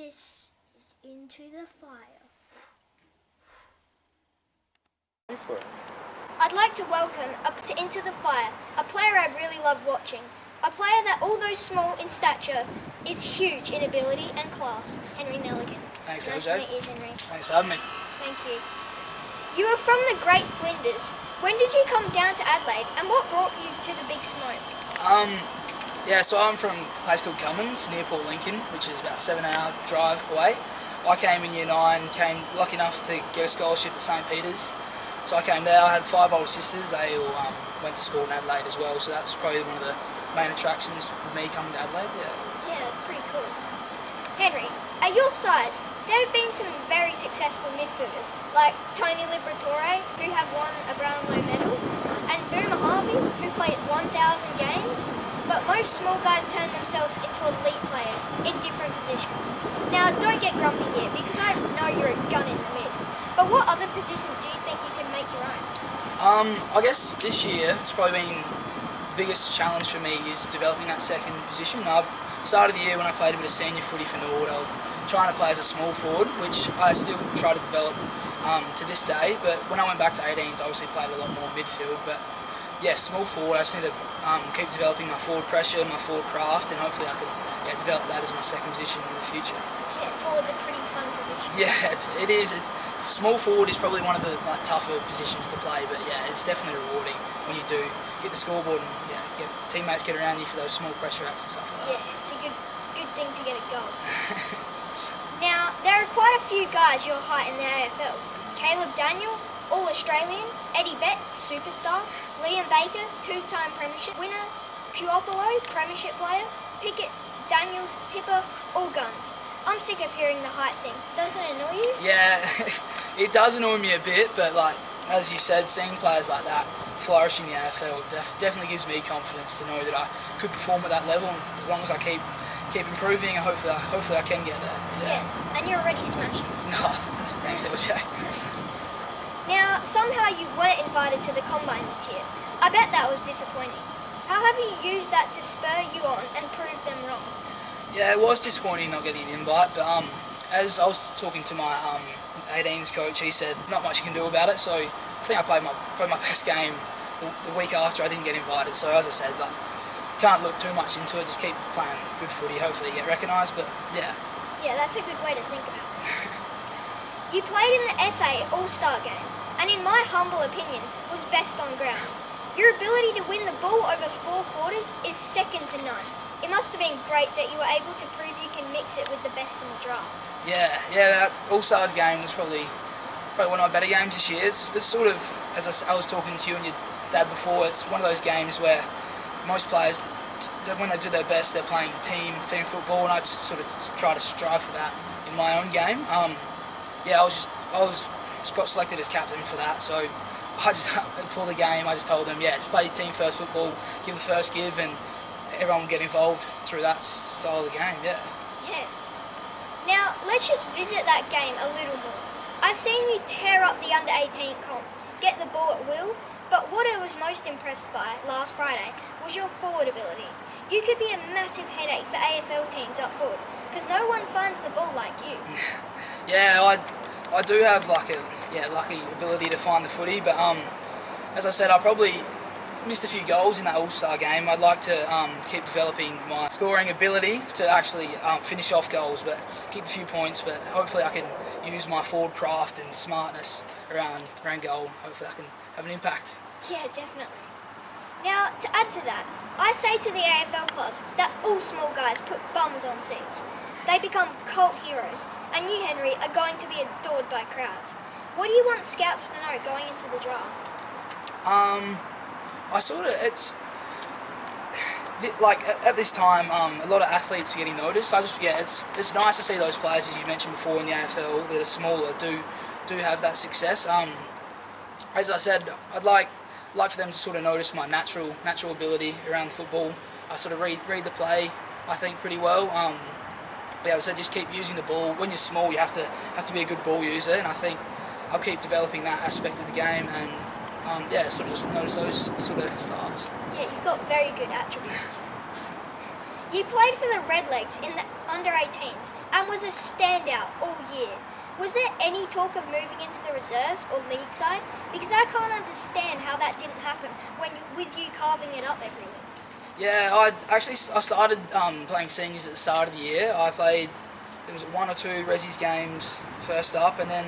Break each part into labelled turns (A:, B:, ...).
A: This is Into the Fire. I'd like to welcome up to Into the Fire a player I really love watching. A player that, although small in stature, is huge in ability and class. Henry Nelligan.
B: Thanks,
A: nice
B: LJ.
A: to meet you, Henry.
B: Thanks for having me.
A: Thank you. You are from the Great Flinders. When did you come down to Adelaide, and what brought you to the Big Smoke?
B: So I'm from a place called Cummins, near Port Lincoln, which is about 7 hours drive away. I came in year 9, came lucky enough to get a scholarship at St Peter's. So I came there. I had 5 older sisters. They all went to school in Adelaide as well, so that's probably one of the main attractions with me coming to Adelaide.
A: Yeah, that's pretty cool. Henry, at your size, there have been some very successful midfielders, like Tony Liberatore, who have won a Brownlow medal, and Boomer Harvey, who played 1,000 games. But most small guys turn themselves into elite players in different positions. Now, don't get grumpy here, because I know you're a gun in the mid. But what other position do you think you can make your own?
B: I guess this year it's probably been the biggest challenge for me is developing that second position. I've started the year when I played a bit of senior footy for Norwood. I was trying to play as a small forward, which I still try to develop to this day. But when I went back to 18s, I obviously played a lot more midfield. But yeah, small forward, I just need to keep developing my forward pressure, my forward craft, and hopefully I can develop that as my second position in the future.
A: Yeah, forward's a pretty fun position.
B: Yeah, it is. Small forward is probably one of the tougher positions to play, but yeah, it's definitely rewarding when you do get the scoreboard and get teammates get around you for those small pressure acts and stuff like that.
A: Yeah, it's a good thing to get a goal. Now, there are quite a few guys your height in the AFL. Caleb Daniel, All-Australian, Eddie Betts, superstar, Liam Baker, 2-time premiership winner, Puopolo, premiership player, Pickett, Daniels, Tipper, all guns. I'm sick of hearing the height thing. Doesn't it annoy you?
B: Yeah, it does annoy me a bit, but as you said, seeing players like that flourish in the AFL definitely gives me confidence to know that I could perform at that level, and as long as I keep improving, hopefully I can get there.
A: Yeah, and you're already smashing.
B: No, thanks, LJ.
A: Now, somehow you weren't invited to the Combine this year. I bet that was disappointing. How have you used that to spur you on and prove them wrong?
B: Yeah, it was disappointing not getting an invite, but as I was talking to my 18s coach, he said not much you can do about it, so I think I played probably my best game the week after I didn't get invited. So as I said, can't look too much into it, just keep playing good footy, hopefully you get recognised, but yeah.
A: Yeah, that's a good way to think about it. You played in the SA All-Star game, and in my humble opinion, was best on ground. Your ability to win the ball over 4 quarters is second to none. It must have been great that you were able to prove you can mix it with the best in the draft. Yeah,
B: that All-Stars game was probably one of my better games this year. It's sort of, as I was talking to you and your dad before, it's one of those games where most players, when they do their best, they're playing team football, and I just sort of try to strive for that in my own game. I got selected as captain for that, so I just, before the game, I just told them, just play team first football, give the first give, and everyone will get involved through that style of the game, yeah.
A: Now, let's just visit that game a little more. I've seen you tear up the under-18 comp, get the ball at will, but what I was most impressed by last Friday was your forward ability. You could be a massive headache for AFL teams up forward, because no one finds the ball like you.
B: Yeah, I do have lucky ability to find the footy, but as I said, I probably missed a few goals in that All-Star game. I'd like to keep developing my scoring ability to actually finish off goals, but keep a few points, but hopefully I can use my forward craft and smartness around goal. Hopefully I can have an impact.
A: Yeah, definitely. Now, to add to that, I say to the AFL clubs that all small guys put bums on seats. They become cult heroes, and you, Henry, are going to be adored by crowds. What do you want scouts to know going into the draft?
B: At this time, a lot of athletes are getting noticed. It's nice to see those players, as you mentioned before, in the AFL that are smaller do have that success. As I said, I'd like for them to sort of notice my natural ability around football. I sort of read the play, I think, pretty well. As I said, just keep using the ball. When you're small, you have to be a good ball user, and I think I'll keep developing that aspect of the game, and sort of just notice those sort of styles.
A: Yeah, you've got very good attributes. You played for the Redlegs in the under-18s and was a standout all year. Was there any talk of moving into the reserves or league side? Because I can't understand how that didn't happen with you carving it up every week.
B: Yeah, I started playing seniors at the start of the year. I played, there was 1 or 2 Resi's games first up, and then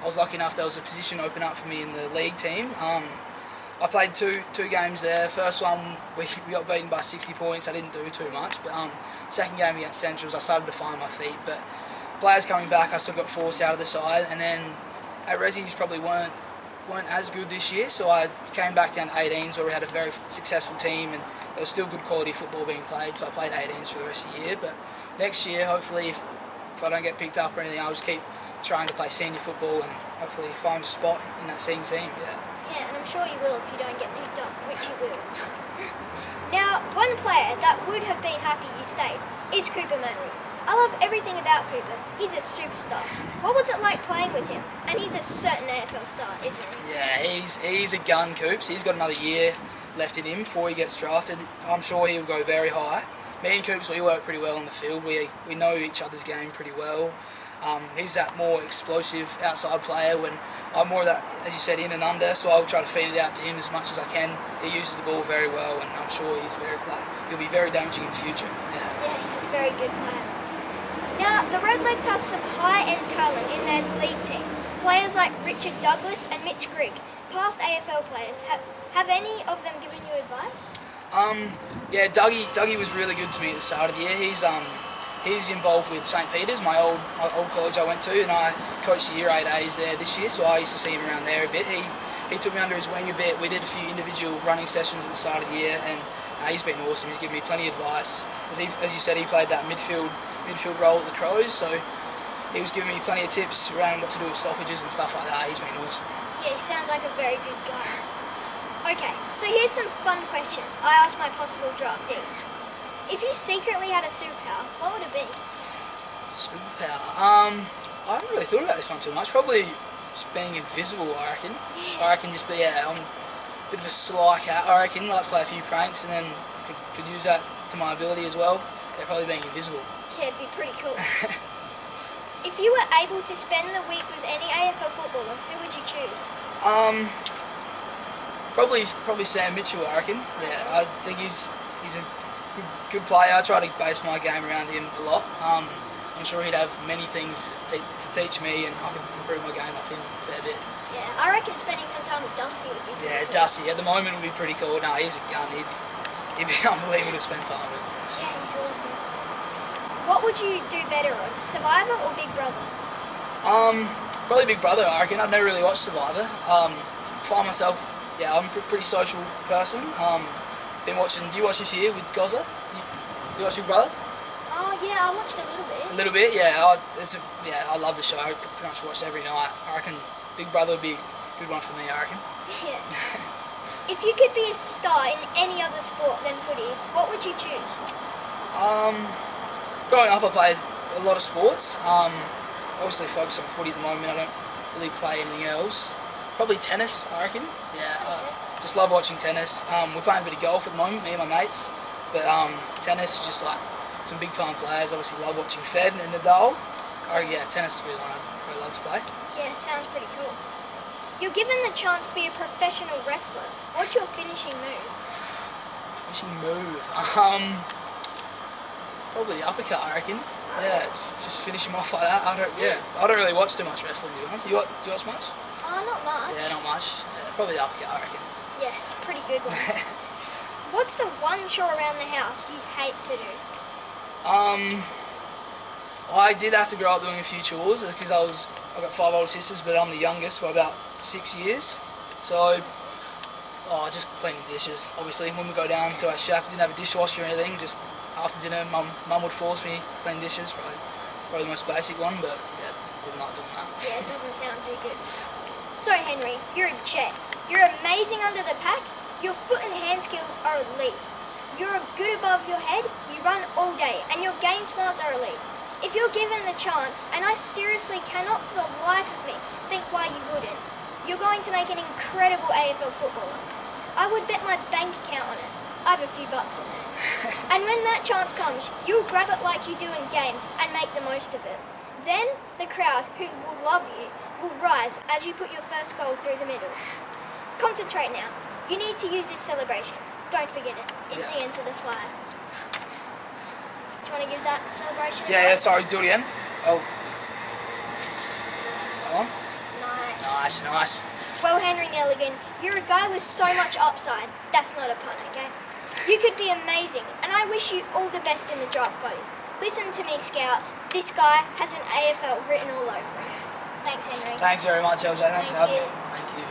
B: I was lucky enough there was a position open up for me in the league team. I played two games there. First one, we got beaten by 60 points. I didn't do too much, but second game against Centrals, I started to find my feet. But players coming back, I still got forced out of the side, and then at Resi's probably weren't as good this year, so I came back down to 18s where we had a very successful team and there was still good quality football being played, so I played 18s for the rest of the year. But next year, hopefully, if I don't get picked up or anything, I'll just keep trying to play senior football and hopefully find a spot in that senior team.
A: Yeah, and I'm sure you will if you don't get picked up, which you will. Now, one player that would have been happy you stayed is Cooper Manley. I love everything about Cooper. He's a superstar. What was it like playing with him? And he's a certain AFL star, isn't he?
B: Yeah, he's a gun, Coops. He's got another year left in him before he gets drafted. I'm sure he'll go very high. Me and Coops, we work pretty well on the field. We know each other's game pretty well. He's that more explosive outside player when I'm more of that, as you said, in and under, so I'll try to feed it out to him as much as I can. He uses the ball very well, and I'm sure he'll be very damaging in the future.
A: Yeah, he's a very good player. Now, the Redlegs have some high-end talent in their league team. Players like Richard Douglas and Mitch Grigg, past AFL players. Have any of them given you advice?
B: Yeah, Dougie was really good to me at the start of the year. He's involved with St. Peter's, my old college I went to, and I coached the Year 8As there this year, so I used to see him around there a bit. He took me under his wing a bit. We did a few individual running sessions at the start of the year, and he's been awesome. He's given me plenty of advice. As you said, he played that midfield role at the Chores, so he was giving me plenty of tips around what to do with stoppages and stuff like that. He's been awesome.
A: Yeah, he sounds like a very good guy. Okay, so here's some fun questions I asked my possible draftees. If you secretly had a superpower, what would it be?
B: Superpower? I haven't really thought about this one too much. Probably just being invisible, I reckon.
A: Yeah.
B: I reckon just I'm a bit of a sly cat, I reckon. Like to play a few pranks and then could use that to my ability as well. Yeah, probably being invisible.
A: Yeah, it'd be pretty cool. If you were able to spend the week with any AFL footballer, who would you choose?
B: Probably Sam Mitchell, I reckon. Yeah, I think he's a good player. I try to base my game around him a lot. I'm sure he'd have many things to teach me, and I could improve my game off him a fair bit.
A: Yeah, I reckon spending some time with Dusty would be pretty cool.
B: Dusty at the moment would be pretty cool. No, he's a gun. He'd be unbelievable to spend time with.
A: Yeah, he's awesome. What would you do better on, Survivor or Big Brother?
B: Probably Big Brother, I reckon. I've never really watched Survivor. Find myself, I'm a pretty social person. Been watching. Do you watch this year with Gozza? Do you watch Big Brother?
A: Oh yeah, I watched a little bit.
B: A little bit, yeah. I love the show. I pretty much watch it every night. I reckon Big Brother would be a good one for me, I reckon.
A: Yeah. If you could be a star in any other sport than footy, what would you choose?
B: Growing up, I played a lot of sports. Obviously focus on footy at the moment. I don't really play anything else. Probably tennis, I reckon. Yeah, just love watching tennis. We're playing a bit of golf at the moment, me and my mates. But tennis is just like some big time players. Obviously love watching Fed and Nadal. Tennis is really one I'd really love to play.
A: Yeah, sounds pretty cool. You're given the chance to be a professional wrestler. What's your finishing move?
B: Finishing move? Probably the uppercut, I reckon. Yeah, just finish him off like that. I don't really watch too much wrestling, to be honest. Do you watch much?
A: Not much.
B: Yeah, not much. Yeah, probably the uppercut, I reckon.
A: Yeah, it's a pretty good one. What's the one chore around the house you hate to do?
B: I did have to grow up doing a few chores. It's because I've got 5 older sisters, but I'm the youngest by about 6 years. So, just cleaning dishes. Obviously, when we go down to our shack, we didn't have a dishwasher or anything. Just after dinner, mum would force me to clean dishes. Probably the most basic one, but yeah, didn't like doing that.
A: Yeah, it doesn't sound too good. So Henry, you're a jet. You're amazing under the pack. Your foot and hand skills are elite. You're good above your head. You run all day, and your game smarts are elite. If you're given the chance, and I seriously cannot for the life of me think why you wouldn't, you're going to make an incredible AFL footballer. I would bet my bank account on it. I have a few bucks in there. And And when that chance comes, you'll grab it like you do in games and make the most of it. Then the crowd, who will love you, will rise as you put your first goal through the middle. Concentrate now. You need to use this celebration. Don't forget it. It's the end to the fire. Do you want to give that celebration a go?
B: Yeah, sorry, do it again. Oh. Come on. Nice.
A: Well, Henry Nelligan, you're a guy with so much upside. That's not a pun, okay? You could be amazing, and I wish you all the best in the draft, buddy. Listen to me, Scouts. This guy has an AFL written all over him. Thanks, Henry.
B: Thanks very much, LJ. Thanks for having me.
A: Thank you.
B: Thank you.